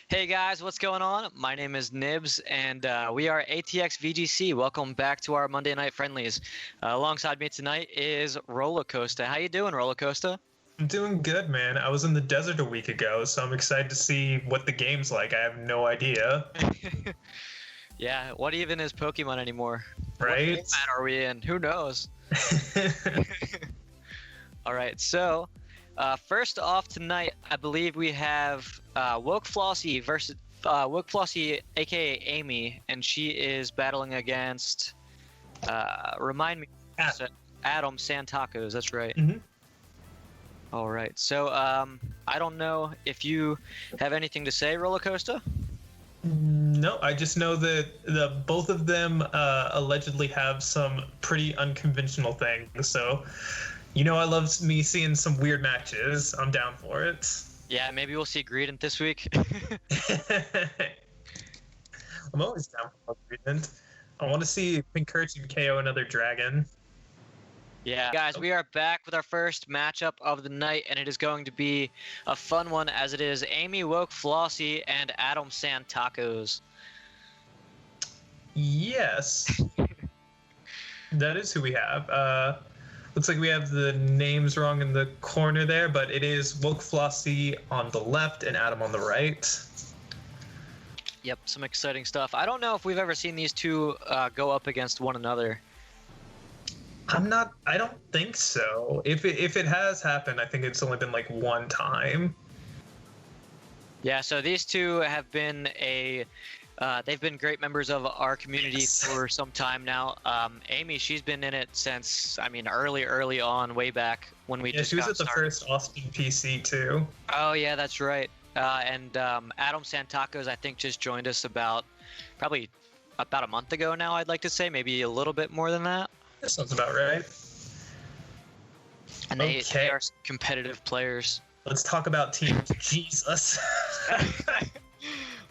Hey guys, what's going on? My name is Nibs, and we are ATX VGC. Welcome back to our Monday Night Friendlies. Alongside me tonight is Rollercoaster. How you doing, Rollercoaster? I'm doing good, man. I was in the desert a week ago, so I'm excited to see what the game's like. I have no idea, Yeah, what even is Pokemon anymore? What right? format are we in? Who knows? All right, so first off tonight, I believe we have Woke Flossie versus Woke Flossie, aka Amy, and she is battling against. Remind me, Adam Santacos. That's right. Mhm. All right. So I don't know if you have anything to say, Rollercoaster. No, I just know that the both of them allegedly have some pretty unconventional things. So, I love me seeing some weird matches. I'm down for it. Yeah, maybe we'll see Greedent this week. I'm always down for Gradient. I want to see Pincurchin KO another dragon. Yeah, guys, we are back with our first matchup of the night, and it is going to be a fun one as it is Amy Woke Flossie and Adam Santacos. Yes. That is who we have. Looks like we have the names wrong in the corner there, but it is Woke Flossie on the left and Adam on the right. Yep, some exciting stuff. I don't know if we've ever seen these two go up against one another. I don't think so. If it has happened, I think it's only been like one time. Yeah, so these two have been they've been great members of our community for some time now. Amy, she's been in it since, early on, way back when we just she was got at the started. first Austin PC too. Oh yeah, that's right. And Adam Santacos, I think, just joined us probably about a month ago now. I'd like to say, maybe a little bit more than that. That sounds about right. And they are competitive players. Let's talk about Team Jesus.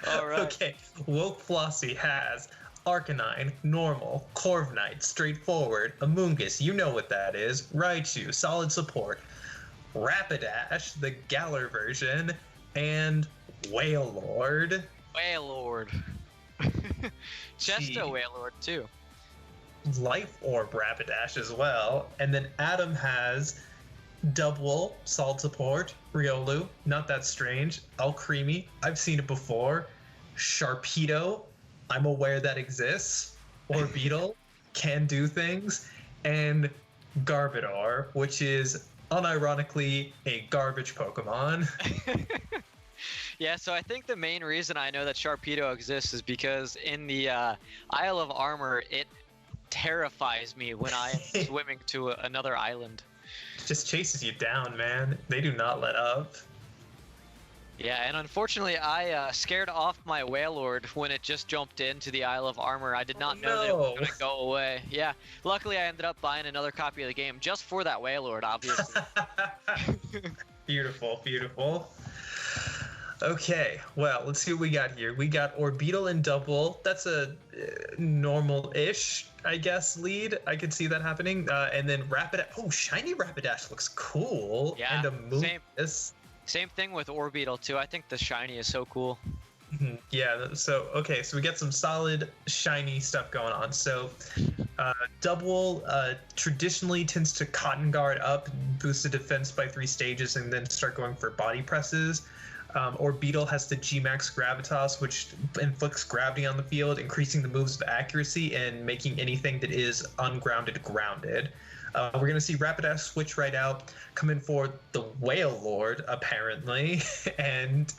All right. Okay, Woke Flossie has Arcanine, Normal, Corviknight, Straightforward, Amoonguss, you know what that is, Raichu, Solid Support, Rapidash, the Galar version, and Wailord. Wailord. Just a Wailord, too. Life Orb Rapidash as well. And then Adam has Double, Solid Support, Riolu, not that strange, Alcremie, I've seen it before, Sharpedo, I'm aware that exists, Orbeetle, can do things, and Garbodor, which is unironically a garbage Pokemon. Yeah, so I think the main reason I know that Sharpedo exists is because in the Isle of Armor, it terrifies me when I am swimming to another island. Just chases you down, man. They do not let up. Yeah, and unfortunately, I scared off my Wailord when it just jumped into the Isle of Armor. I did not know that it was going to go away. Yeah, luckily I ended up buying another copy of the game just for that Wailord, obviously. Beautiful, beautiful. Okay, well, let's see what we got here. We got Orbeetle and Double. That's a normal-ish, I guess, lead. I could see that happening. And then Rapidash. Oh, shiny Rapidash looks cool. Yeah, and Amoonguss. Same thing with Orbeetle, too. I think the shiny is so cool. Yeah, so we get some solid shiny stuff going on. So Double traditionally tends to Cotton Guard up, boost the defense by 3 stages, and then start going for body presses. Orbeetle has the G-Max Gravitas, which inflicts gravity on the field, increasing the move's accuracy and making anything that is ungrounded grounded. We're going to see Rapidash switch right out, come in for the Wailord, apparently, and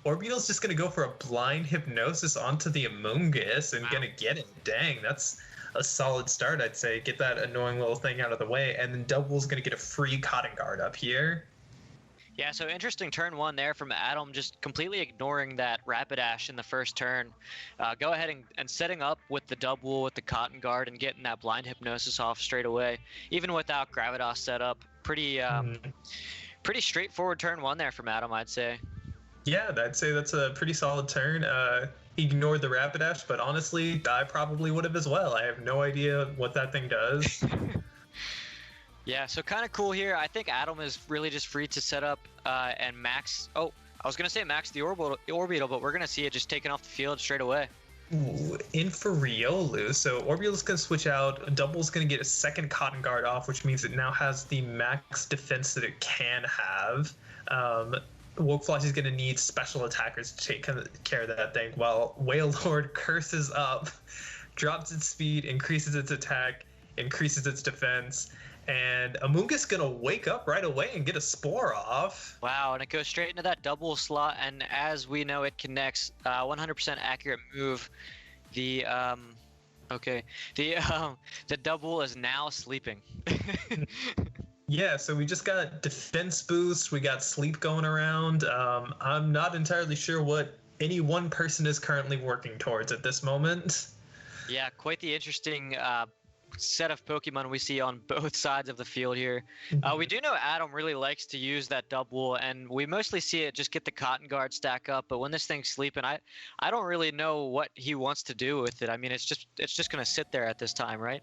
Orbeetle's just going to go for a blind hypnosis onto the Amoonguss and going to get it. Dang, that's a solid start, I'd say. Get that annoying little thing out of the way, and then Double's going to get a free Cotton Guard up here. Yeah, so interesting turn one there from Adam, just completely ignoring that Rapidash in the first turn. Go ahead and setting up with the Double, with the Cotton Guard, and getting that blind hypnosis off straight away, even without Gravitas set up. Pretty straightforward turn one there from Adam, I'd say. Yeah, I'd say that's a pretty solid turn. Ignored the Rapidash, but honestly, I probably would have as well. I have no idea what that thing does. Yeah, so kind of cool here. I think Adam is really just free to set up and max. Oh, I was gonna say max the orbital, but we're gonna see it just taken off the field straight away. Ooh, in for Riolu. So Orbital's going to switch out. Double's going to get a second Cotton Guard off, which means it now has the max defense that it can have. Woke Flash is going to need special attackers to take care of that thing, while Wailord curses up, drops its speed, increases its attack, increases its defense, and Amoonguss going to wake up right away and get a Spore off. Wow, and it goes straight into that double slot, and as we know, it connects 100% accurate move. The the double is now sleeping. Yeah, so we just got defense boost, we got sleep going around. I'm not entirely sure what any one person is currently working towards at this moment. Yeah, quite the interesting set of Pokemon we see on both sides of the field here. We do know Adam really likes to use that double, and we mostly see it just get the Cotton Guard stack up, but when this thing's sleeping, I don't really know what he wants to do with it. I mean, it's just gonna sit there at this time, right?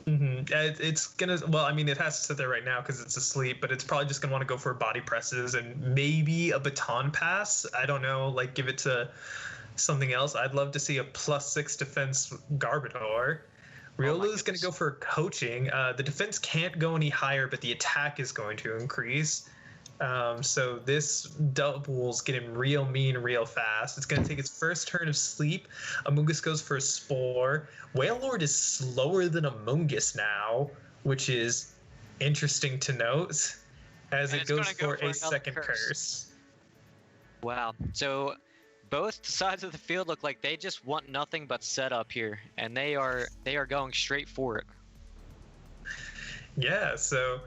It's gonna, well, I mean, it has to sit there right now because it's asleep, but it's probably just gonna want to go for body presses and maybe a baton pass. I don't know, like give it to something else. I'd love to see a +6 defense Garbodor. Riolu's going to go for coaching. The defense can't go any higher, but the attack is going to increase. So this double's getting real mean real fast. It's going to take its first turn of sleep. Amoonguss goes for a Spore. Wailord is slower than Amoonguss now, which is interesting to note, as it goes for a second curse. Wow. So both sides of the field look like they just want nothing but setup here, and they are going straight for it. Yeah, so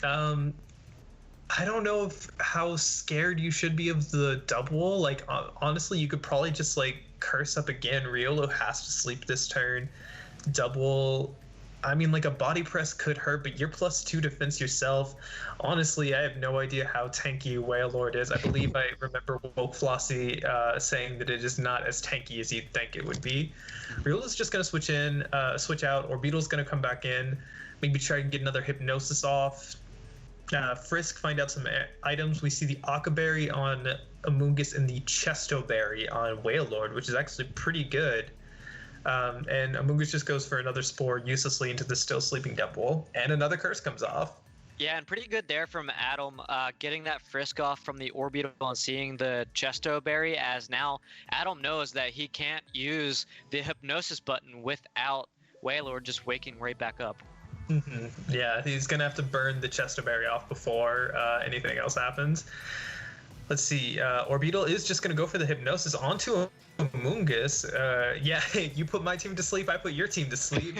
I don't know how scared you should be of the double. Like, honestly, you could probably just like curse up again. Riolu has to sleep this turn. Double, I mean, like a body press could hurt, but you're +2 defense yourself. Honestly, I have no idea how tanky Wailord is. I believe I remember Woke Flossie saying that it is not as tanky as you'd think it would be. Riolu's just going to switch out. Orbital's going to come back in. Maybe try and get another Hypnosis off. Frisk, find out some items. We see the Occa Berry on Amoonguss and the Chesto Berry on Wailord, which is actually pretty good. And Amoonguss just goes for another Spore uselessly into the still sleeping double, and another curse comes off. Yeah, and pretty good there from Adam, getting that Frisk off from the Orbital and seeing the Chesto Berry, as now Adam knows that he can't use the Hypnosis button without Wailord just waking right back up. Yeah, he's going to have to burn the Chesto Berry off before anything else happens. Let's see. Orbital is just going to go for the Hypnosis onto Amoonguss. Yeah, you put my team to sleep, I put your team to sleep.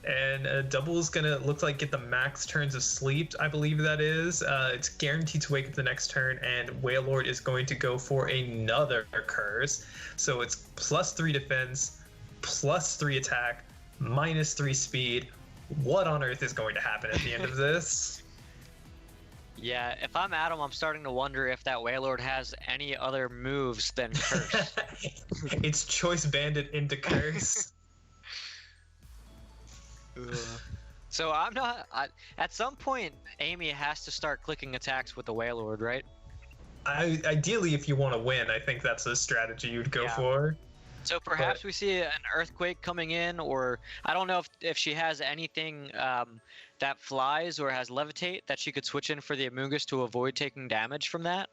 And Double's going to look like get the max turns of sleep, I believe that is. It's guaranteed to wake up the next turn, and Wailord is going to go for another curse. So it's +3 defense, +3 attack, -3 speed. What on earth is going to happen at the end of this? Yeah, if I'm Adam, I'm starting to wonder if that Wailord has any other moves than Curse. It's Choice Bandit into Curse. So I'm not... at some point, Amy has to start clicking attacks with the Wailord, right? Ideally, if you want to win, I think that's a strategy you'd go for. So perhaps we see an Earthquake coming in, or I don't know if she has anything that flies or has Levitate that she could switch in for the Amoonguss to avoid taking damage from that.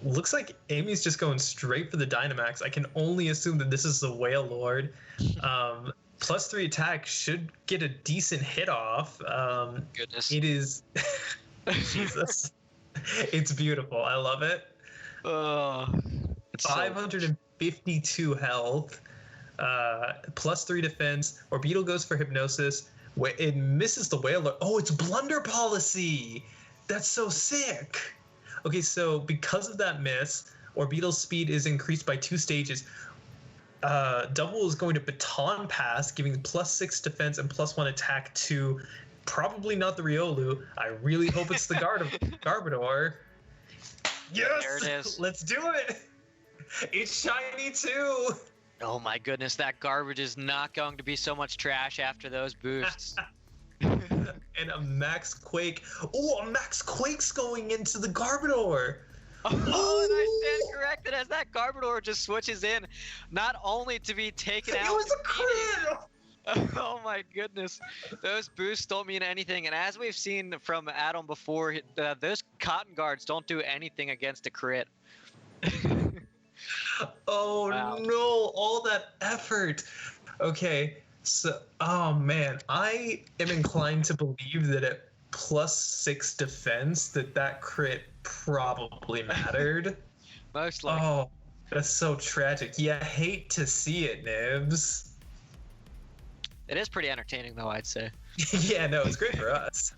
Looks like Amy's just going straight for the Dynamax. I can only assume that this is the Wailord. +3 attack should get a decent hit off. Goodness. It is... Jesus. It's beautiful. I love it. It's 552 health, +3 defense. Orbital goes for Hypnosis. It misses the Wailord. Oh, it's Blunder Policy. That's so sick. Okay, so because of that miss, Orbital's speed is increased by 2 stages. Double is going to Baton Pass, giving +6 defense and +1 attack to probably not the Riolu. I really hope it's the Garbodor. Yes! There it is. Let's do it! It's shiny too! Oh my goodness, that garbage is not going to be so much trash after those boosts. And a Max Quake. Oh, a Max Quake's going into the Garbodor. Oh, and I stand corrected as that Garbodor just switches in, not only to be taken out. It was a crit. Oh my goodness, those boosts don't mean anything, and as we've seen from Adam before, those Cotton Guards don't do anything against a crit. Oh Wow. no, all that effort. Okay, so, oh man, I am inclined to believe that at +6 defense that crit probably mattered. Most likely. Oh, that's so tragic. Yeah, I hate to see it, Nibs. It is pretty entertaining though, I'd say. Yeah, no, it's great for us.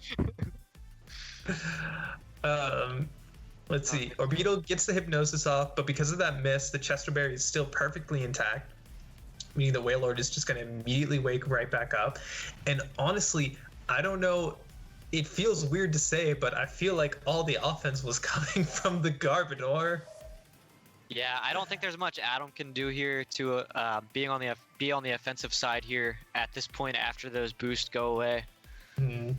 Let's see. Orbeetle gets the Hypnosis off, but because of that miss, the Chesterberry is still perfectly intact, meaning the Wailord is just going to immediately wake right back up. And honestly, I don't know. It feels weird to say, but I feel like all the offense was coming from the Garbodor. Yeah, I don't think there's much Adam can do here to be on the offensive side here at this point after those boosts go away. Hmm.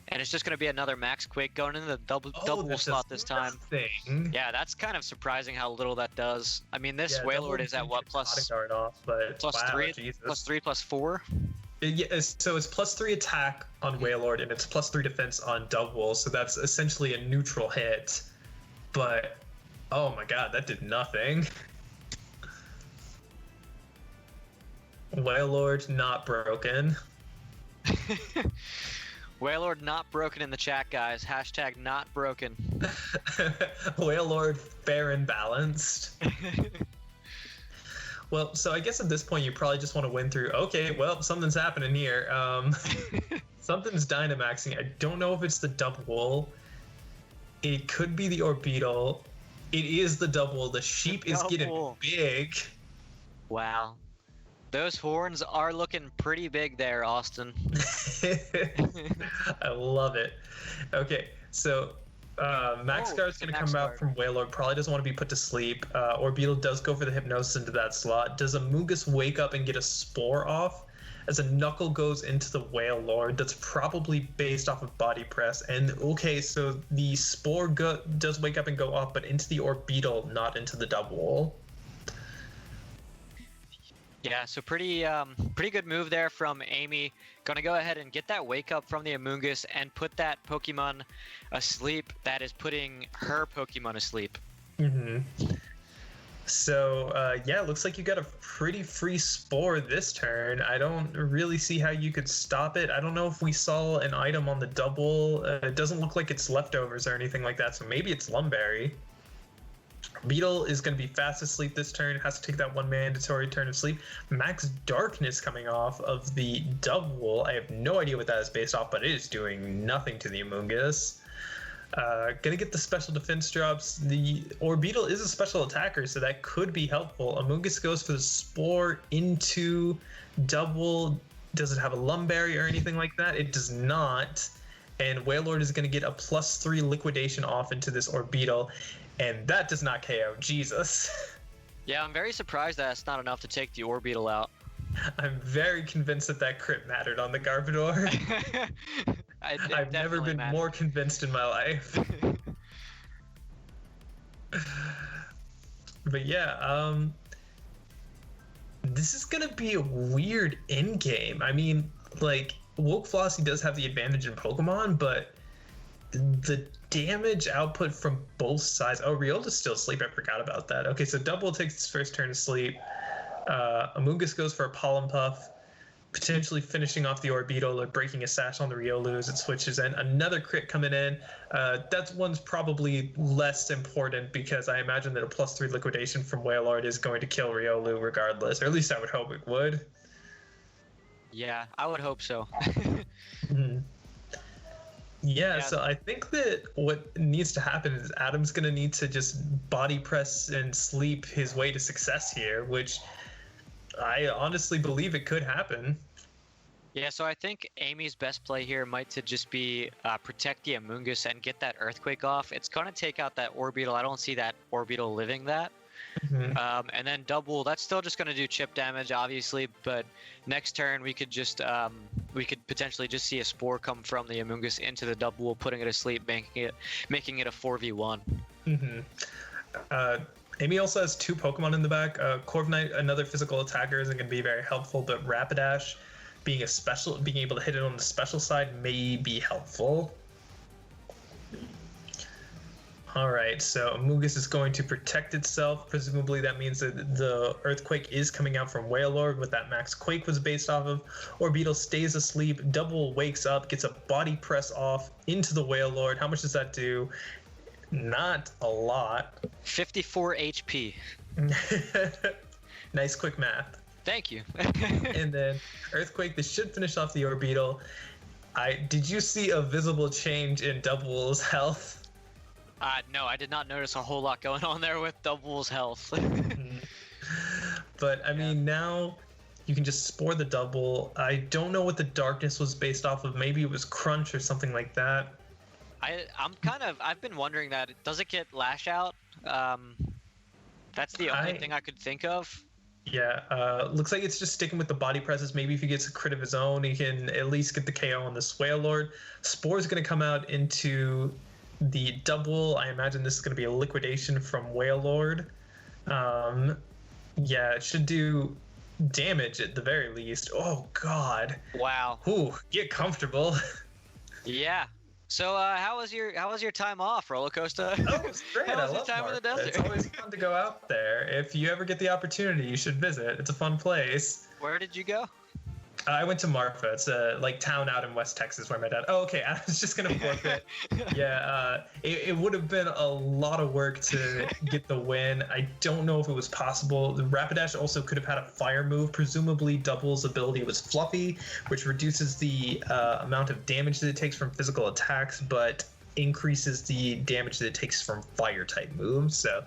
And it's just going to be another Max Quake going into the double that slot does this time. nothing. Yeah, that's kind of surprising how little that does. I mean, this Yeah, Wailord double is at what, plus Guard off, but plus wow, 3, Jesus. plus 3, plus 4? Yeah, so it's +3 attack on Wailord and it's +3 defense on Double, so that's essentially a neutral hit. But oh my god, that did nothing. Wailord not broken. Wailord not broken in the chat, guys. Hashtag not broken. Wailord fair and balanced. Well, so I guess at this point you probably just want to win through. Okay, well, something's happening here. Something's Dynamaxing. I don't know if it's the Double. It could be the Orbeetle. It is the Double. The sheep is getting big. Wow. Those horns are looking pretty big there, Austin. I love it. Okay, so Max Guard's going to come out from Wailord. Probably doesn't want to be put to sleep. Orbeetle does go for the Hypnosis into that slot. Does Amoonguss wake up and get a Spore off? As a Knuckle goes into the Wailord, that's probably based off of Body Press. And okay, so the Spore does wake up and go off, but into the Orbeetle, not into the Double. Yeah, so pretty good move there from Amy. Gonna go ahead and get that wake up from the Amoonguss and put that Pokemon asleep that is putting her Pokemon asleep. Mm-hmm. So, yeah, looks like you got a pretty free Spore this turn. I don't really see how you could stop it. I don't know if we saw an item on the Double. It doesn't look like it's leftovers or anything like that, so maybe it's Lumberry. Beetle is going to be fast asleep this turn, has to take that one mandatory turn of sleep. Max Darkness coming off of the Double. I have no idea what that is based off, but it is doing nothing to the Amoonguss. Gonna get the special defense drops. The Orbeetle is a special attacker, so that could be helpful. Amoonguss goes for the Spore into Double. Does it have a Lumberry or anything like that? It does not. And Wailord is gonna get a +3 liquidation off into this Orbeetle. And that does not KO. Jesus. Yeah, I'm very surprised that it's not enough to take the Orbeetle out. I'm very convinced that crit mattered on the Garbodor. I've never been more convinced in my life. But yeah, this is gonna be a weird end game. I mean, like, Woke Flossie does have the advantage in Pokemon, but the damage output from both sides. Oh, Riolta's still asleep. I forgot about that. Okay, so Double takes its first turn to sleep. Amoonguss goes for a Pollen Puff, potentially finishing off the Orbeetle or breaking a sash on the Riolu as it switches in. Another crit coming in. That one's probably less important because I imagine that a +3 liquidation from Wailord is going to kill Riolu regardless, or at least I would hope it would. Yeah, I would hope so. Mm-hmm. Yeah, so I think that what needs to happen is Adam's going to need to just body press and sleep his way to success here, which I honestly believe it could happen. Yeah, so I think Amy's best play here might to just be protect the Amoonguss and get that Earthquake off. It's going to take out that Orbeetle. I don't see that Orbeetle living that. And then double, that's still just going to do chip damage, obviously, but next turn we could just we could potentially just see a spore come from the Amoonguss into the double, putting it asleep, making it a 4v1. Amy also has 2 Pokemon in the back. Corviknight, another physical attacker, isn't going to be very helpful, but Rapidash, being able to hit it on the special side may be helpful. All right, so Amoonguss is going to protect itself. Presumably that means that the Earthquake is coming out from Wailord, what that Max Quake was based off of. Orbeetle stays asleep, Double wakes up, gets a body press off into the Wailord. How much does that do? Not a lot. 54 HP. Nice quick math. Thank you. And then Earthquake, this should finish off the Orbeetle. Did you see a visible change in Double's health? No, I did not notice a whole lot going on there with Double's health. But I mean, now you can just spore the Double. I don't know what the darkness was based off of. Maybe it was Crunch or something like that. I've been wondering that. Does it get Lash Out? That's the only thing I could think of. Yeah, looks like it's just sticking with the body presses. Maybe if he gets a crit of his own, he can at least get the KO on this Wailord. Spore's going to come out into the Double. I imagine this is going to be a liquidation from Wailord. Yeah, it should do damage at the very least. Oh, God. Wow. Ooh, get comfortable. Yeah. So how was your time off, Roller Coaster? Oh, it was great. How was your time in the desert? It's always fun to go out there. If you ever get the opportunity, you should visit. It's a fun place. Where did you go? I went to Marfa. It's a town out in West Texas where my dad. Oh, okay. I was just gonna forfeit. Yeah, it would have been a lot of work to get the win. I don't know if it was possible. The Rapidash also could have had a fire move. Presumably, Double's ability was Fluffy, which reduces the amount of damage that it takes from physical attacks, but increases the damage that it takes from fire type moves. So.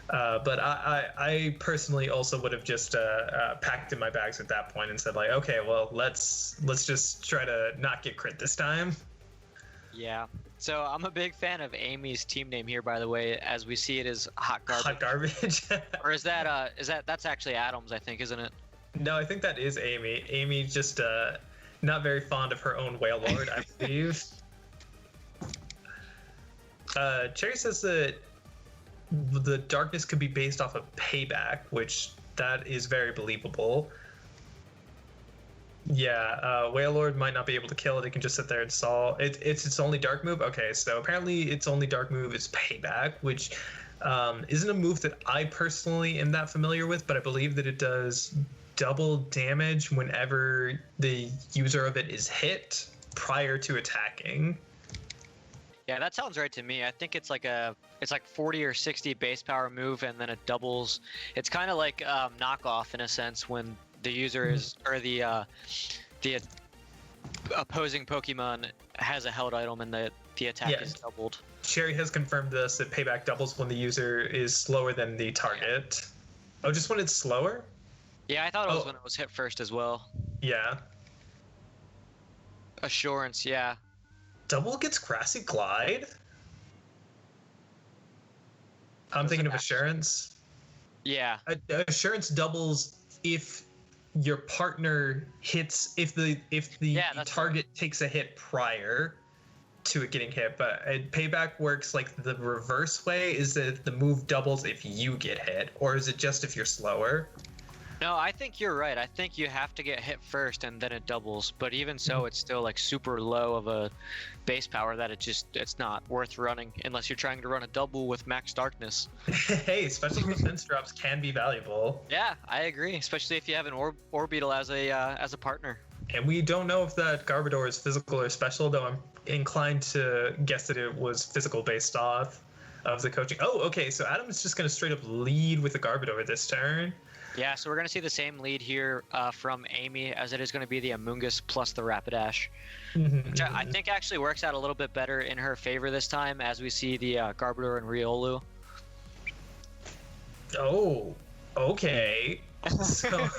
But I personally also would have just packed in my bags at that point and said like, okay, well, let's just try to not get crit this time. Yeah. So I'm a big fan of Amy's team name here, by the way, as we see it as Hot Garbage. Hot Garbage. Or that's actually Adams, I think, isn't it? No, I think that is Amy. Amy just not very fond of her own Wailord, I believe. Cherry says that the darkness could be based off of Payback, which that is very believable. Yeah, Wailord might not be able to kill it. It can just sit there and saw. It's its only dark move? Okay, so apparently its only dark move is Payback, which isn't a move that I personally am that familiar with, but I believe that it does double damage whenever the user of it is hit prior to attacking. Yeah, that sounds right to me. I think it's like 40 or 60 base power move, and then it doubles. It's kind of like knockoff in a sense when the user is, or the opposing Pokemon has a held item and the attack is doubled. Cherry has confirmed this, that Payback doubles when the user is slower than the target. Oh, just when it's slower? Yeah, I thought it was when it was hit first as well. Yeah. Assurance, yeah. Double gets Grassy Glide? I'm thinking of Assurance. Yeah. Assurance doubles if your partner hits, if the target takes a hit prior to it getting hit, but Payback works like the reverse way. Is that the move doubles if you get hit, or is it just if you're slower? No, I think you're right. I think you have to get hit first and then it doubles. But even so, it's still like super low of a base power that it's not worth running unless you're trying to run a double with max darkness. Hey, special defense drops can be valuable. Yeah, I agree, especially if you have an Orbeetle as a partner. And we don't know if that Garbodor is physical or special, though I'm inclined to guess that it was physical based off of the coaching. Oh, okay, so Adam's just going to straight up lead with the Garbodor this turn. Yeah, so we're going to see the same lead here from Amy, as it is going to be the Amoonguss plus the Rapidash, which I think actually works out a little bit better in her favor this time, as we see the Garbodor and Riolu. Oh, okay. So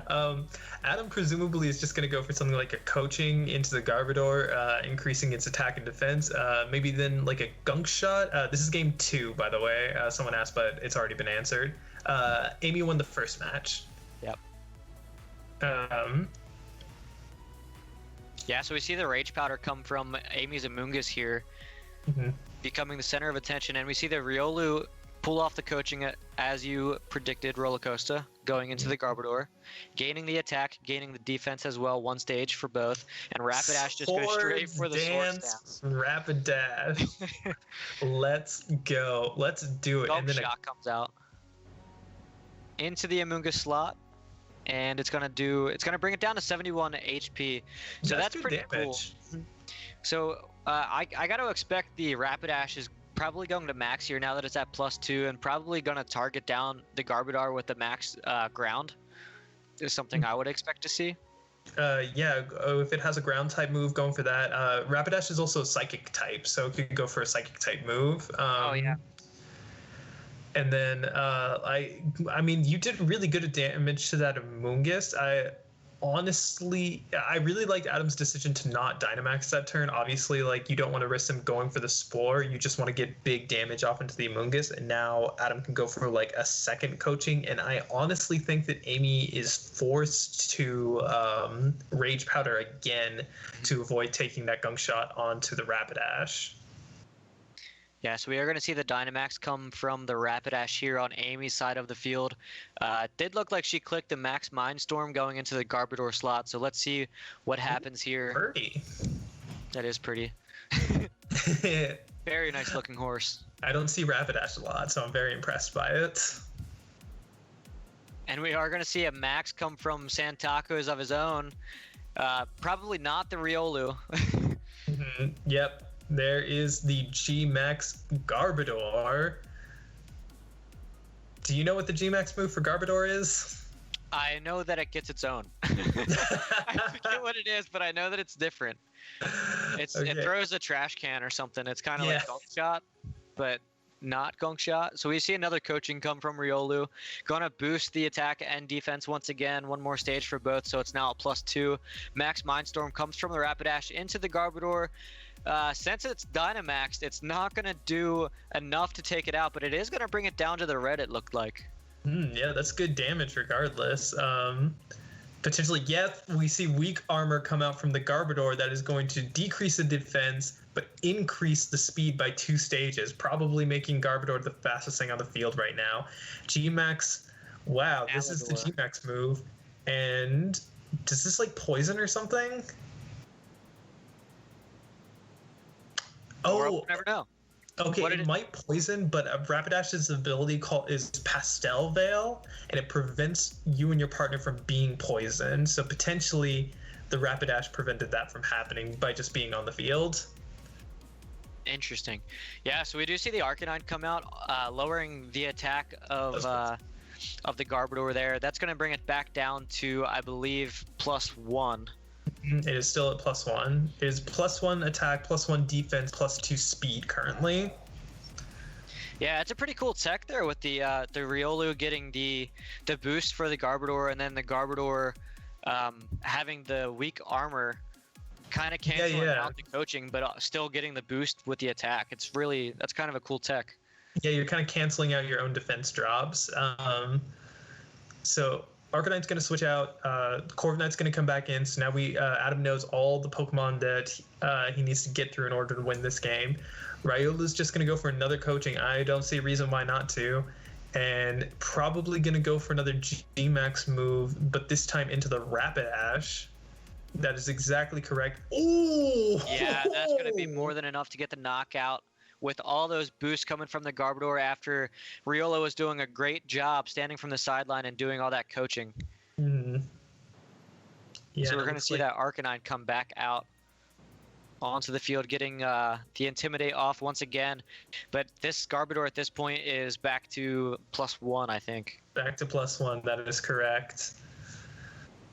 Adam presumably is just going to go for something like a coaching into the Garbodor, increasing its attack and defense. Maybe then like a gunk shot. This is game 2, by the way. Someone asked, but it's already been answered. Amy won the first match. Yep. Um, Yeah, so we see the Rage Powder come from Amy's Amoonguss here, becoming the center of attention, and we see the Riolu pull off the coaching as you predicted, Roller Coaster, going into the Garbodor, gaining the attack, gaining the defense as well, one stage for both, and Rapidash just goes straight for the Sword Stance. Rapidash. Let's go. Let's do it. Gunk Shot comes out into the Amoonguss slot, and it's gonna bring it down to 71 HP. So that's pretty damage. Cool. So I got to expect the Rapidash is probably going to max here now that it's at +2, and probably going to target down the Garbodor with the max ground is something I would expect to see. Yeah, if it has a ground type move, going for that. Rapidash is also a psychic type, so it could go for a psychic type move. Oh yeah. And then I mean, you did really good damage to that Amoonguss. I really liked Adam's decision to not Dynamax that turn. Obviously, like, you don't want to risk him going for the Spore. You just want to get big damage off into the Amoonguss. And now Adam can go for like a second coaching. And I honestly think that Amy is forced to Rage Powder again to avoid taking that Gunk Shot onto the Rapidash. Yeah, so we are going to see the Dynamax come from the Rapidash here on Amy's side of the field. It did look like she clicked the Max Mindstorm going into the Garbodor slot, so let's see what happens here. Pretty. That is pretty. Very nice looking horse. I don't see Rapidash a lot, so I'm very impressed by it. And we are going to see a Max come from Santaco's of his own. Probably not the Riolu. Yep. There is the G-Max Garbodor. Do you know what the G-Max move for Garbodor is? I know that it gets its own. I forget what it is, but I know that it's different. It throws a trash can or something. It's kind of like Gunk Shot, but not Gunk Shot. So we see another coaching come from Riolu. Gonna boost the attack and defense once again. One more stage for both, so it's now a +2. Max Mindstorm comes from the Rapidash into the Garbodor. Since it's Dynamaxed, it's not going to do enough to take it out, but it is going to bring it down to the red, it looked like. Yeah, that's good damage regardless. Potentially, we see weak armor come out from the Garbodor that is going to decrease the defense, but increase the speed by 2 stages, probably making Garbodor the fastest thing on the field right now. G-Max, wow, this is the G-Max move. And does this like poison or something? We'll never know. Okay, it might poison, but Rapidash's ability is Pastel Veil, and it prevents you and your partner from being poisoned. So potentially, the Rapidash prevented that from happening by just being on the field. Interesting. Yeah, so we do see the Arcanine come out, lowering the attack of the Garbodor there. That's going to bring it back down to, I believe, +1. It is still at +1. It is +1 attack, +1 defense, +2 speed currently. Yeah, it's a pretty cool tech there with the Riolu getting the boost for the Garbodor, and then the Garbodor having the weak armor, kind of canceling out the coaching, but still getting the boost with the attack. That's kind of a cool tech. Yeah, you're kind of canceling out your own defense drops. So Arcanine's going to switch out. Corviknight's going to come back in. So now Adam knows all the Pokemon that he needs to get through in order to win this game. Riolu's just going to go for another coaching. I don't see a reason why not to. And probably going to go for another G-Max move, but this time into the Rapidash. That is exactly correct. Ooh! Yeah, that's going to be more than enough to get the knockout. With all those boosts coming from the Garbodor after Riolu was doing a great job standing from the sideline and doing all that coaching. Mm-hmm. Yeah, so we're going to see that Arcanine come back out onto the field, getting the Intimidate off once again. But this Garbodor at this point is back to +1, I think. Back to +1, that is correct.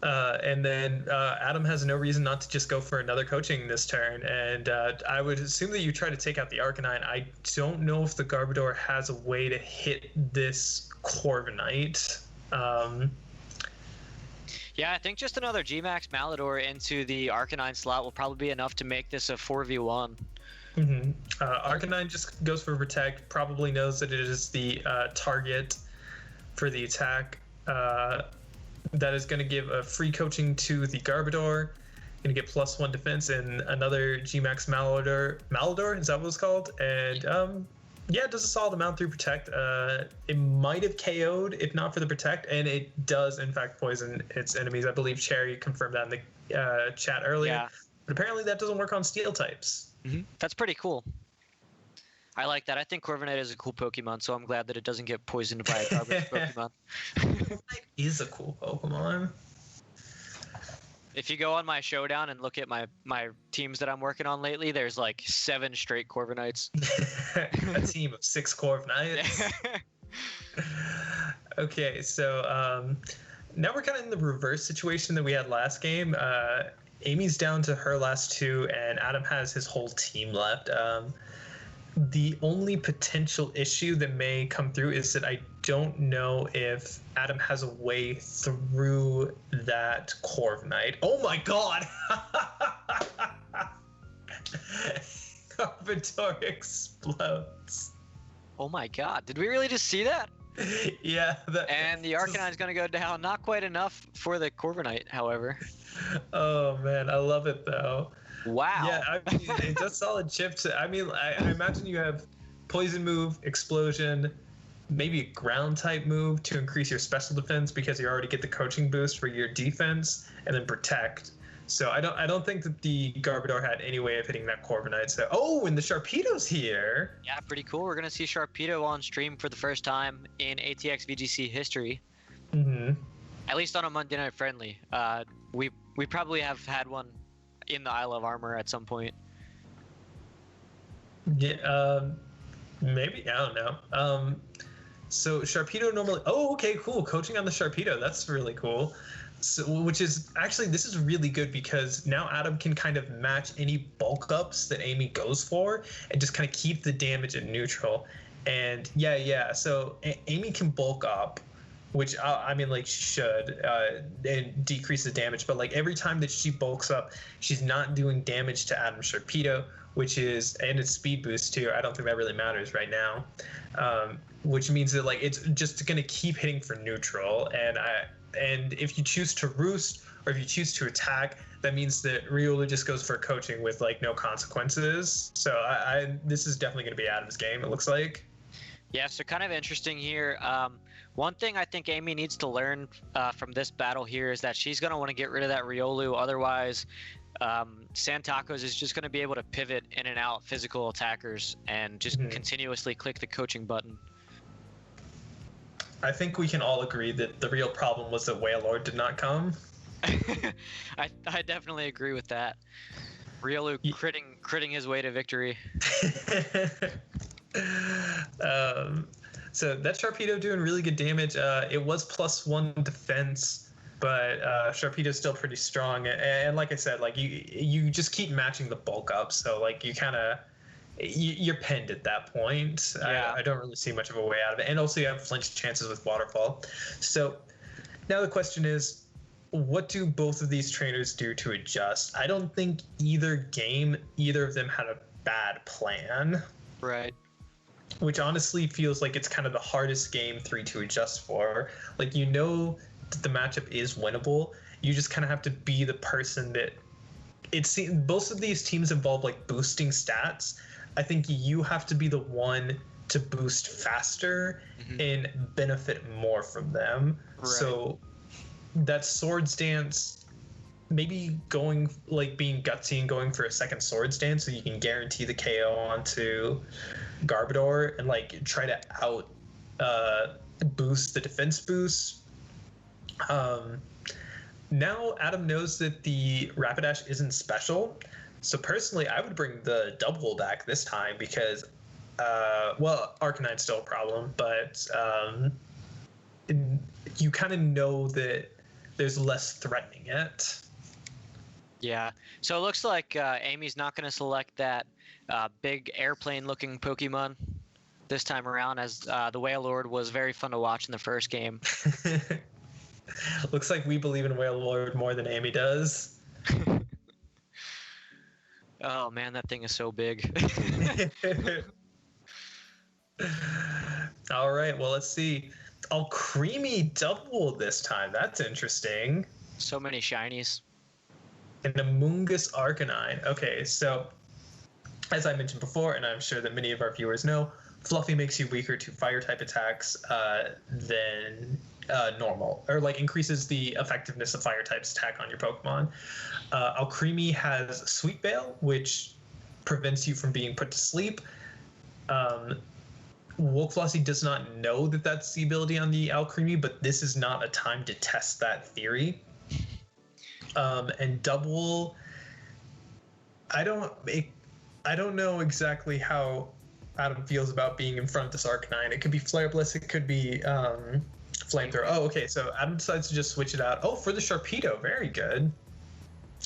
And then Adam has no reason not to just go for another coaching this turn. And I would assume that you try to take out the Arcanine. I don't know if the Garbodor has a way to hit this Corviknight. Yeah, I think just another Gmax Malador into the Arcanine slot will probably be enough to make this a 4v1. Mm-hmm. Arcanine just goes for protect, probably knows that it is the target for the attack. That is going to give a free coaching to the Garbodor. Going to get +1 defense and another Gmax Malador. Malador, is that what it's called? And yeah, it does a solid amount through protect. It might have KO'd if not for the protect, and it does in fact poison its enemies. I believe Cherry confirmed that in the chat earlier. Yeah. But apparently that doesn't work on steel types. Mm-hmm. That's pretty cool. I like that. I think Corviknight is a cool Pokemon, so I'm glad that it doesn't get poisoned by a garbage Pokemon. Corviknight is a cool Pokemon. If you go on my showdown and look at my teams that I'm working on lately, there's like 7 straight Corviknights. A team of 6 Corviknights. Okay, so now we're kind of in the reverse situation that we had last game. Amy's down to her last 2, and Adam has his whole team left. The only potential issue that may come through is that I don't know if Adam has a way through that Corviknight. Oh my god! Garbodor explodes. Oh my god, did we really just see that? Yeah. And the Arcanine's going to go down. Not quite enough for the Corviknight, however. Oh man, I love it though. Wow. Yeah, I mean, it does solid chips. I mean, I imagine you have poison move, explosion, maybe a ground type move to increase your special defense because you already get the coaching boost for your defense, and then protect. So I don't think that the Garbodor had any way of hitting that Corviknight. So and the Sharpedo's here. Yeah, pretty cool. We're gonna see Sharpedo on stream for the first time in ATX VGC history. Mm-hmm. At least on a Monday Night Friendly. We probably have had one in the Isle of Armor at some point. Yeah, maybe, I don't know. So Sharpedo normally. Oh, okay, cool. Coaching on the Sharpedo. That's really cool. So, which is actually, this is really good because now Adam can kind of match any bulk ups that Amy goes for and just kind of keep the damage at neutral. And yeah. So Amy can bulk up, which I mean, like, she should, and decrease the damage. But like every time that she bulks up, she's not doing damage to Adam's Sharpedo, which is, and its speed boost too. I don't think that really matters right now, which means that like it's just gonna keep hitting for neutral. And if you choose to roost or if you choose to attack, that means that Riolu just goes for coaching with like no consequences. So this is definitely gonna be Adam's game, it looks like. Yeah, so kind of interesting here. One thing I think Amy needs to learn from this battle here is that she's going to want to get rid of that Riolu. Otherwise, Santacos is just going to be able to pivot in and out physical attackers and just continuously click the coaching button. I think we can all agree that the real problem was that Wailord did not come. I definitely agree with that. Riolu critting his way to victory. So that Sharpedo doing really good damage. It was +1 defense, but Sharpedo's still pretty strong. And like I said, like you just keep matching the bulk up. So like you're pinned at that point. Yeah. I don't really see much of a way out of it. And also you have flinch chances with Waterfall. So now the question is, what do both of these trainers do to adjust? I don't think either of them had a bad plan. Right. Which honestly feels like it's kind of the hardest game 3 to adjust for. Like, you know that the matchup is winnable. You just kind of have to be the person that both of these teams involve like boosting stats. I think you have to be the one to boost faster and benefit more from them. Right. So that Swords Dance, maybe being gutsy and going for a second Swords Dance so you can guarantee the KO onto Garbodor and like try to out boost the defense boost. Now Adam knows that the Rapidash isn't special, so personally I would bring the double back this time because Arcanine's still a problem, but you kind of know that there's less threatening it. Yeah, so it looks like Amy's not going to select that big airplane-looking Pokemon this time around, as the Wailord was very fun to watch in the first game. Looks like we believe in Wailord more than Amy does. Oh man, that thing is so big. All right, well, let's see. Oh, creamy double this time. That's interesting. So many shinies. An Amoonguss Arcanine. Okay, so as I mentioned before, and I'm sure that many of our viewers know, Fluffy makes you weaker to fire type attacks than normal, or like increases the effectiveness of fire types attack on your Pokemon. Alcremie has Sweet Veil, which prevents you from being put to sleep. Wolflossy does not know that that's the ability on the Alcremie, but this is not a time to test that theory. And Double, I don't know exactly how Adam feels about being in front of this Arcanine. It could be Flare-Blitz, it could be Flamethrower. Oh, okay, so Adam decides to just switch it out. Oh, for the Sharpedo, very good.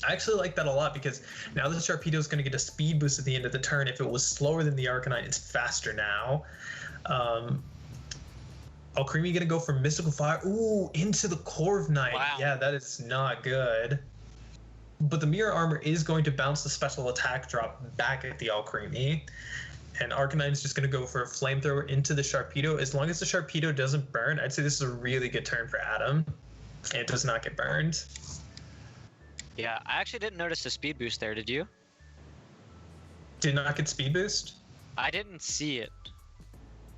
I actually like that a lot because now the Sharpedo is going to get a speed boost at the end of the turn. If it was slower than the Arcanine, it's faster now. Alcremie going to go for Mystical Fire. Ooh, into the Corviknight. Wow. Yeah, that is not good. But the Mirror Armor is going to bounce the special attack drop back at the Alcremie. And Arcanine is just going to go for a Flamethrower into the Sharpedo. As long as the Sharpedo doesn't burn, I'd say this is a really good turn for Adam. And it does not get burned. Yeah, I actually didn't notice the speed boost there, did you? Did not get speed boost? I didn't see it.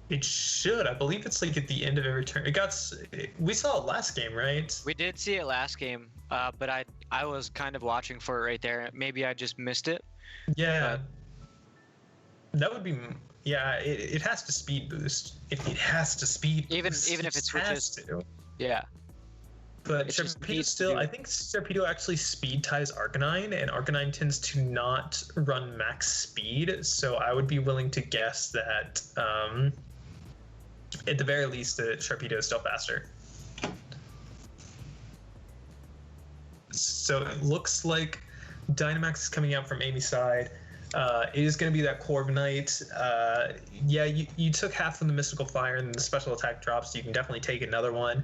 It should. I believe it's like at the end of every turn. We saw it last game, right? We did see it last game, but I was kind of watching for it right there. Maybe I just missed it. Yeah. That would be. Yeah, it has to speed boost. It has to speed boost. Even if it switches. To. Yeah. But Sharpedo still, I think Sharpedo actually speed ties Arcanine, and Arcanine tends to not run max speed. So I would be willing to guess that, at the very least, the Sharpedo is still faster. So it looks like Dynamax is coming out from Amy's side. It is going to be that Corviknight. Yeah, you took half from the Mystical Fire, and the special attack drops, so you can definitely take another one.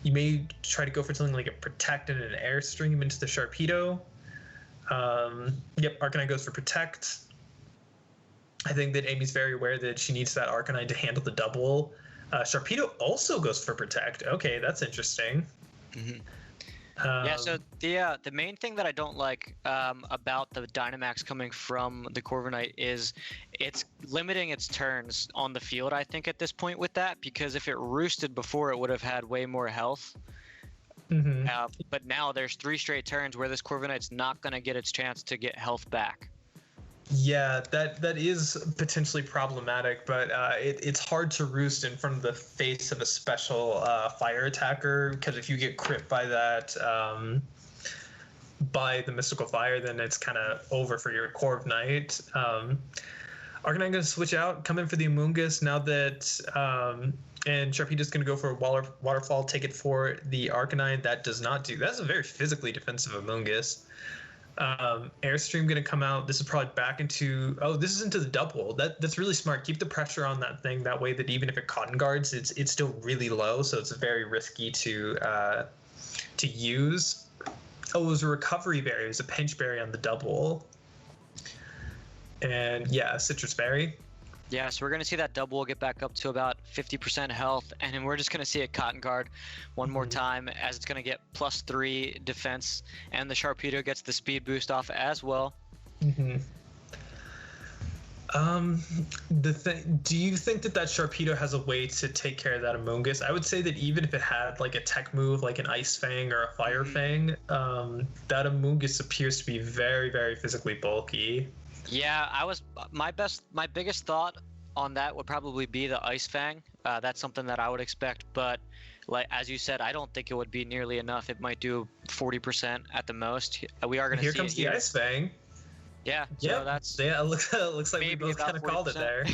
You may try to go for something like a Protect and an Airstream into the Sharpedo. Yep, Arcanine goes for Protect. I think that Amy's very aware that she needs that Arcanine to handle the double. Sharpedo also goes for Protect. Okay, that's interesting. Mm-hmm. Yeah, so the main thing that I don't like about the Dynamax coming from the Corviknight is it's limiting its turns on the field, I think, at this point with that, because if it roosted before, it would have had way more health. Mm-hmm. But now there's 3 straight turns where this Corviknight's not going to get its chance to get health back. Yeah, that is potentially problematic, but it's hard to roost in front of the face of a special fire attacker, because if you get crit by that, by the Mystical Fire, then it's kind of over for your Corviknight. Arcanine going to switch out, come in for the Amoonguss now that, and Sharpedo's going to go for a Waterfall, take it for the Arcanine. That does not do. That's a very physically defensive Amoonguss. Airstream going to come out. This is probably back into. Oh, this is into the double. That's really smart. Keep the pressure on that thing. That way, that even if it cotton guards, it's still really low. So it's very risky to use. Oh, it was a recovery berry. It was a pinch berry on the double. And yeah, citrus berry. Yeah, so we're going to see that double get back up to about 50% health, and then we're just going to see a Cotton Guard one more time as it's going to get +3 defense, and the Sharpedo gets the speed boost off as well. Mm-hmm. Do you think that Sharpedo has a way to take care of that Amoonguss? I would say that even if it had like a tech move like an Ice Fang or a Fire Fang, that Amoonguss appears to be very, very physically bulky. Yeah, my biggest thought on that would probably be the Ice Fang. That's something that I would expect, but like as you said, I don't think it would be nearly enough. It might do 40% at the most. We are going to see here comes the Ice Fang. Yeah, so that's it looks like we both kind of called it there.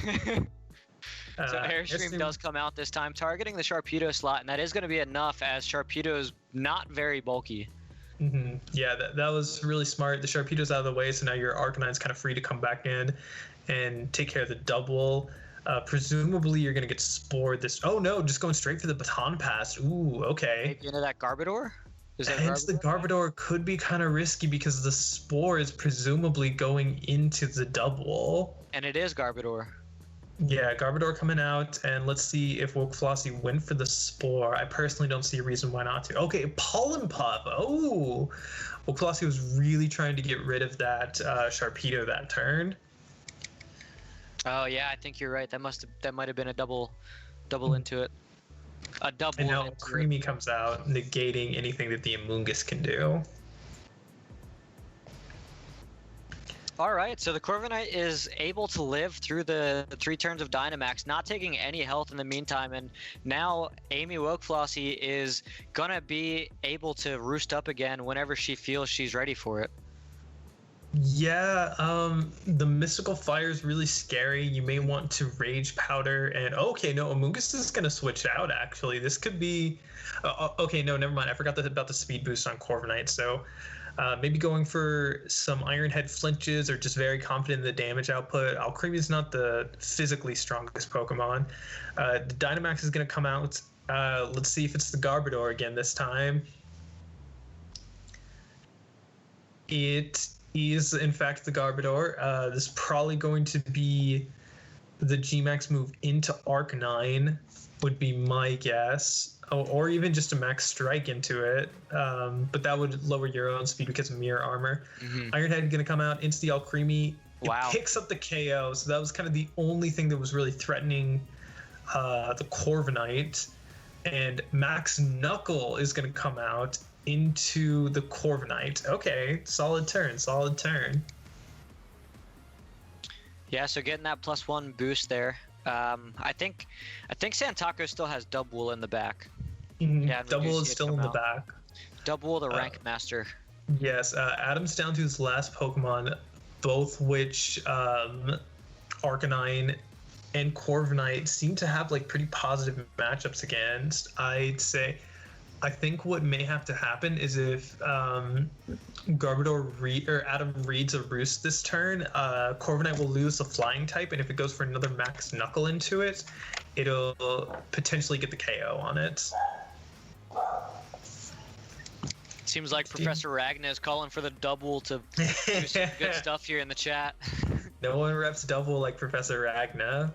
So Airstream does come out this time, targeting the Sharpedo slot, and that is going to be enough as Sharpedo is not very bulky. Mm-hmm. Yeah, that was really smart. The Sharpedo's out of the way, so now your Arcanine's kind of free to come back in and take care of the double. Presumably you're gonna get spored this. Oh no, just going straight for the baton pass. Ooh, okay. Maybe into that Garbodor? Is that Hence the Garbodor could be kind of risky because the spore is presumably going into the double. And it is Garbodor. Yeah, Garbodor coming out, and let's see if Wolflossie went for the spore. I personally don't see a reason why not to. Okay, Pollen Puff. Oh, Wolflossie was really trying to get rid of that Sharpedo that turn. Oh yeah, I think you're right. That might have been a double into it. A double. And now Creamy comes out, negating anything that the Amoonguss can do. All right, so the Corviknight is able to live through the 3 turns of Dynamax, not taking any health in the meantime, and now Amy Wolflossie is gonna be able to roost up again whenever she feels she's ready for it. Yeah, the Mystical Fire is really scary. You may want to Rage Powder, and okay, no, Amoonguss is gonna switch out. Actually, this could be. Okay, no, never mind. I forgot about the speed boost on Corviknight. So maybe going for some Iron Head flinches, or just very confident in the damage output. Alcremie is not the physically strongest Pokemon. The Dynamax is gonna come out. Let's see if it's the Garbodor again this time. It is in fact the Garbodor. This is probably going to be the G-Max move into Arcanine, would be my guess. Or even just a Max Strike into it. But that would lower your own speed because of Mirror Armor. Mm-hmm. Iron Head going to come out into the Alcremie. Wow. It picks up the KO, so that was kind of the only thing that was really threatening the Corviknight. And Max Knuckle is going to come out into the Corviknight. Okay, solid turn. Yeah, so getting that +1 boost there. I think Santaco still has Double in the back. Mm-hmm. Yeah, Double is still in the back. Double the rank master. Yes, Adam's down to his last Pokemon, both which Arcanine and Corviknight seem to have like pretty positive matchups against. I think what may have to happen is if Garbodor or Adam reads a Roost this turn, Corviknight will lose the Flying type, and if it goes for another Max Knuckle into it, it'll potentially get the KO on it. Seems like Professor Ragna is calling for the double to do some good stuff here in the chat. No one reps double like Professor Ragna.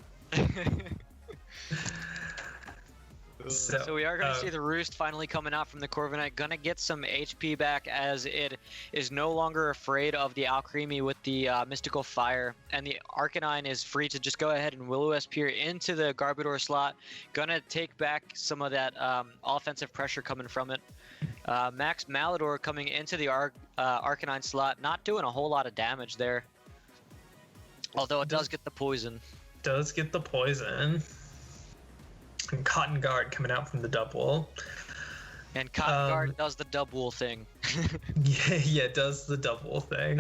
So we are going to see the Roost finally coming out from the Corviknight. Going to get some HP back as it is no longer afraid of the Alcremie with the Mystical Fire. And the Arcanine is free to just go ahead and Will-O-Wisp here into the Garbodor slot. Going to take back some of that offensive pressure coming from it. Max Malador coming into the Arcanine slot. Not doing a whole lot of damage there. Although it does get the poison. Does get the poison. And Cotton Guard coming out from the double. And Cotton Guard does the double thing. yeah, does the double thing.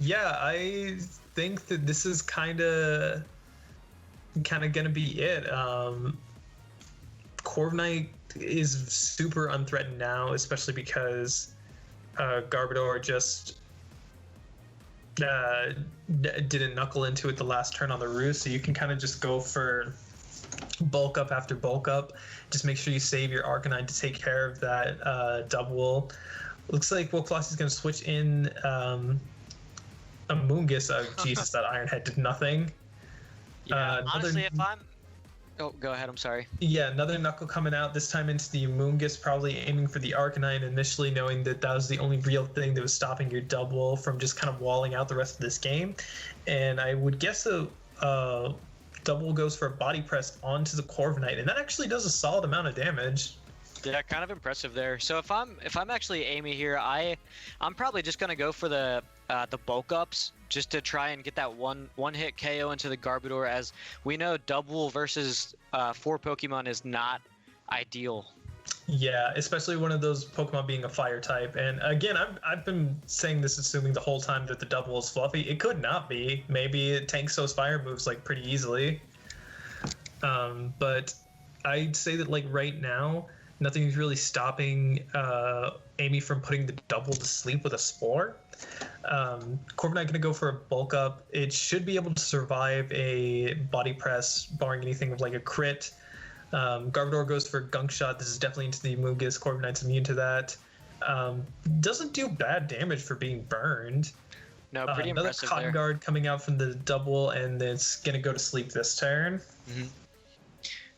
Yeah, I think that this is kind of gonna be it. Corviknight is super unthreatened now, especially because Garbodor just didn't knuckle into it the last turn on the Roost, so you can kind of just go for bulk up after bulk up. Just make sure you save your Arcanine to take care of that double. Looks like Wolflossie is going to switch in Amoonguss. Jesus, that Iron Head did nothing. Yeah, honestly, if I'm... Oh, go ahead, I'm sorry. Yeah, another Knuckle coming out, this time into the Amoonguss, probably aiming for the Arcanine initially, knowing that that was the only real thing that was stopping your double from just kind of walling out the rest of this game. And I would guess the double goes for a body press onto the Corviknight, and that actually does a solid amount of damage. Yeah, kind of impressive there. So if I'm actually Amy here, I'm probably just gonna go for the bulk ups just to try and get that one hit KO into the Garbodor, as we know double versus 4 Pokemon is not ideal. Yeah, especially one of those Pokemon being a fire type. And again, I've been saying this assuming the whole time that the double is fluffy. It could not be. Maybe it tanks those fire moves like pretty easily. But I'd say that like right now, Nothing's really stopping Amy from putting the double to sleep with a Spore. Corviknight going to go for a bulk up. It should be able to survive a body press, barring anything like a crit. Garbodor goes for a gunk shot. This is definitely into the Amoonguss. Corviknight's immune to that. Doesn't do bad damage for being burned. No, pretty another impressive Cotton there. Guard coming out from the double, and it's going to go to sleep this turn. Mm-hmm.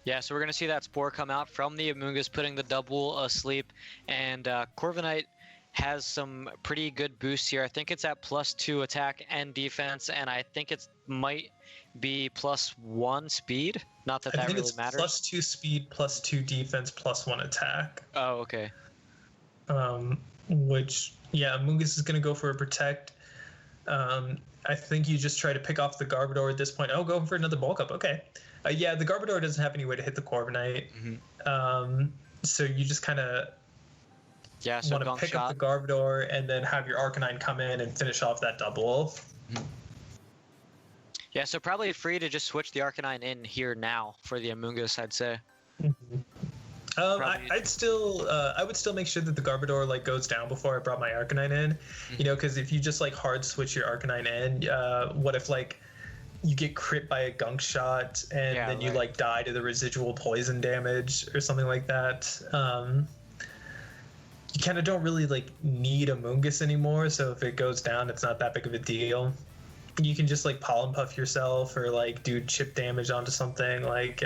Yeah, so we're going to see that Spore come out from the Amoonguss, putting the double asleep. And Corviknight has some pretty good boosts here. I think it's at +2 attack and defense, and I think it might be +1 speed. Not that that really matters. +2 speed, +2 defense, +1 attack. Oh, okay. Which, yeah, Amoonguss is going to go for a protect. I think you just try to pick off the Garbodor at this point. Oh, go for another bulk up. Okay. Yeah, the Garbodor doesn't have any way to hit the Corviknight. Mm-hmm. So you just kind of want to pick up the Garbodor and then have your Arcanine come in and finish off that double. Mm-hmm. Yeah, so probably free to just switch the Arcanine in here now for the Amoonguss, I'd say. Mm-hmm. I would still make sure that the Garbodor like goes down before I brought my Arcanine in, you know, because if you just like hard switch your Arcanine in, what if like you get crit by a gunk shot and then you like die to the residual poison damage or something like that? You kind of don't really like need Amoonguss anymore, so if it goes down, it's not that big of a deal. You can just like Pollen Puff yourself or like do chip damage onto something like.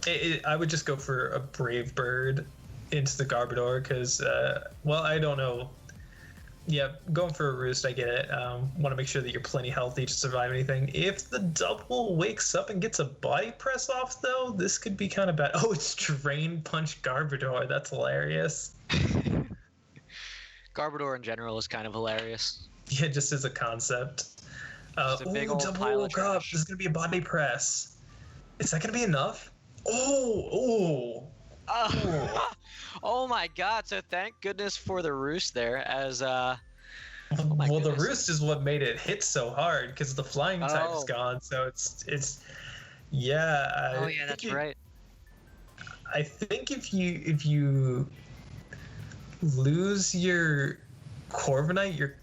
I would just go for a Brave Bird into the Garbodor because, well, I don't know. Yeah, going for a Roost, I get it. Want to make sure that you're plenty healthy to survive anything. If the double wakes up and gets a body press off, though, this could be kind of bad. Oh, it's Drain Punch Garbodor. That's hilarious. Garbodor in general is kind of hilarious. Yeah, just as a concept. Just a big old double pile of woke trash. up. This is going to be a body press. Is that going to be enough? Oh. Oh my god, so thank goodness for the Roost there, as well, the Roost is what made it hit so hard because the flying type is gone, so it's yeah. Oh yeah, that's right. I think if you lose your Corviknight, you're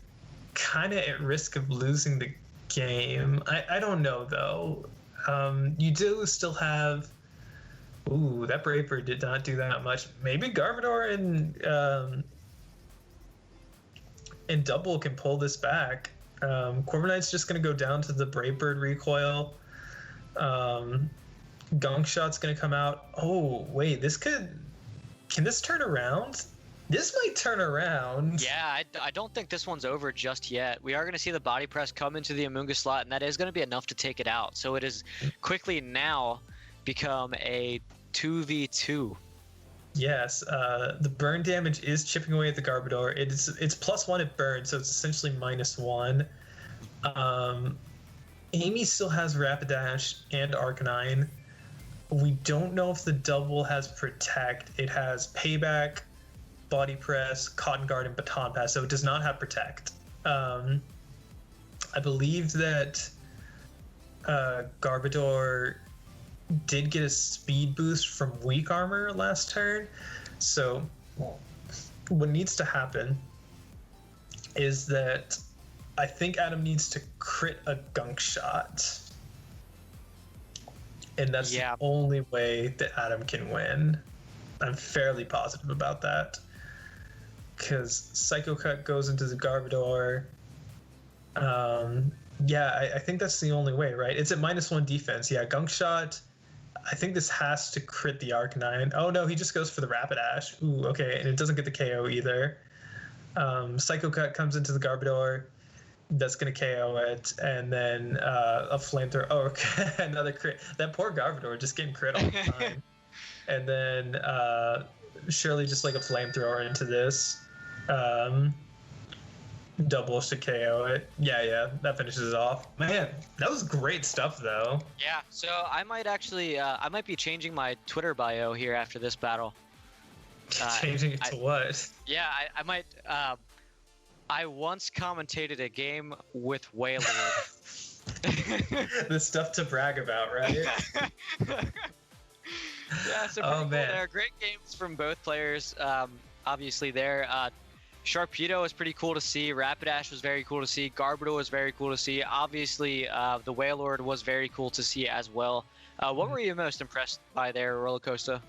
kind of at risk of losing the game. I don't know though. You do still have. Ooh, that Brave Bird did not do that much. Maybe Garbodor and Double can pull this back. Corviknight's just going to go down to the Brave Bird recoil. Gunk Shot's going to come out. Oh, wait, can this turn around? This might turn around. Yeah, I don't think this one's over just yet. We are going to see the body press come into the Amoonguss slot, and that is going to be enough to take it out. So it is quickly now become a 2v2. Yes, the burn damage is chipping away at the Garbodor. It's +1 at burn, so it's essentially -1. Amy still has Rapidash and Arcanine. We don't know if the double has Protect. It has Payback, Body Press, Cotton Guard, and Baton Pass, so it does not have Protect. I believe that Garbodor did get a speed boost from weak armor last turn, so what needs to happen is that I think Adam needs to crit a gunk shot, and that's the only way that Adam can win. I'm fairly positive about that because Psycho Cut goes into the Garbodor. Yeah, I think that's the only way, right? It's at -1 defense. Yeah, gunk shot. I think this has to crit the Arcanine. Oh no, he just goes for the Rapidash. Ooh, okay, and it doesn't get the KO either. Psycho Cut comes into the Garbodor. That's gonna KO it, and then a Flamethrower. Oh, okay, another crit. That poor Garbodor just getting crit all the time. And then surely just like a Flamethrower into this. Double to KO it. Yeah, that finishes it off. Man, that was great stuff though. Yeah, so I might actually, I might be changing my Twitter bio here after this battle. Changing it to what? Yeah, I might, I once commentated a game with Wailord. The stuff to brag about, right? Yeah, so pretty Oh cool man. there. Great games from both players. Obviously there. Sharpedo was pretty cool to see. Rapidash was very cool to see. Garbodor was very cool to see. Obviously, the Wailord was very cool to see as well. What were you most impressed by there, Roller Coaster?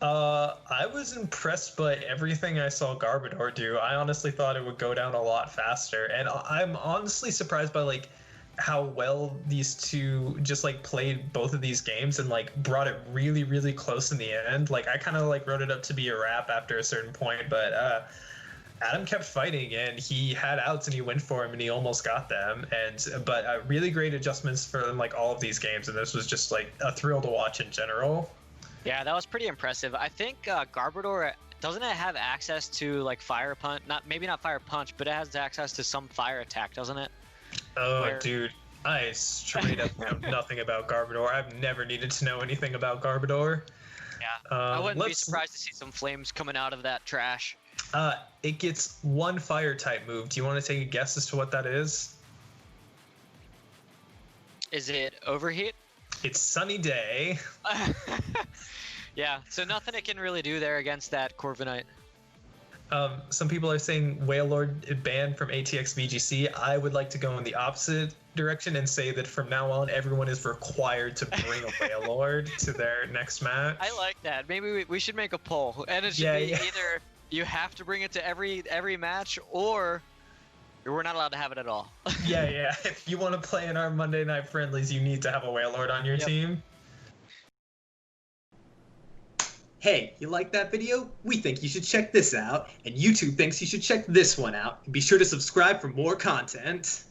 I was impressed by everything I saw Garbodor do. I honestly thought it would go down a lot faster, and I'm honestly surprised by like how well these two just like played both of these games and like brought it really, really close in the end. Like I kind of like wrote it up to be a wrap after a certain point, but Adam kept fighting and he had outs and he went for him and he almost got them. But really great adjustments for like all of these games, and this was just like a thrill to watch in general. Yeah, that was pretty impressive. I think Garbodor, doesn't it have access to like Fire Punch? Maybe not Fire Punch, but it has access to some fire attack, doesn't it? Oh, dude, I straight up know nothing about Garbodor. I've never needed to know anything about Garbodor. Yeah, I wouldn't be surprised to see some flames coming out of that trash. It gets one fire type move. Do you want to take a guess as to what that is? Is it Overheat? It's Sunny Day. Yeah, so nothing it can really do there against that Corviknight. Some people are saying Wailord banned from ATX VGC. I would like to go in the opposite direction and say that from now on, everyone is required to bring a Wailord to their next match. I like that. Maybe we should make a poll, and it should be either you have to bring it to every match, or we're not allowed to have it at all. Yeah. If you want to play in our Monday Night Friendlies, you need to have a Wailord on your team. Hey, you like that video? We think you should check this out, and YouTube thinks you should check this one out. And be sure to subscribe for more content.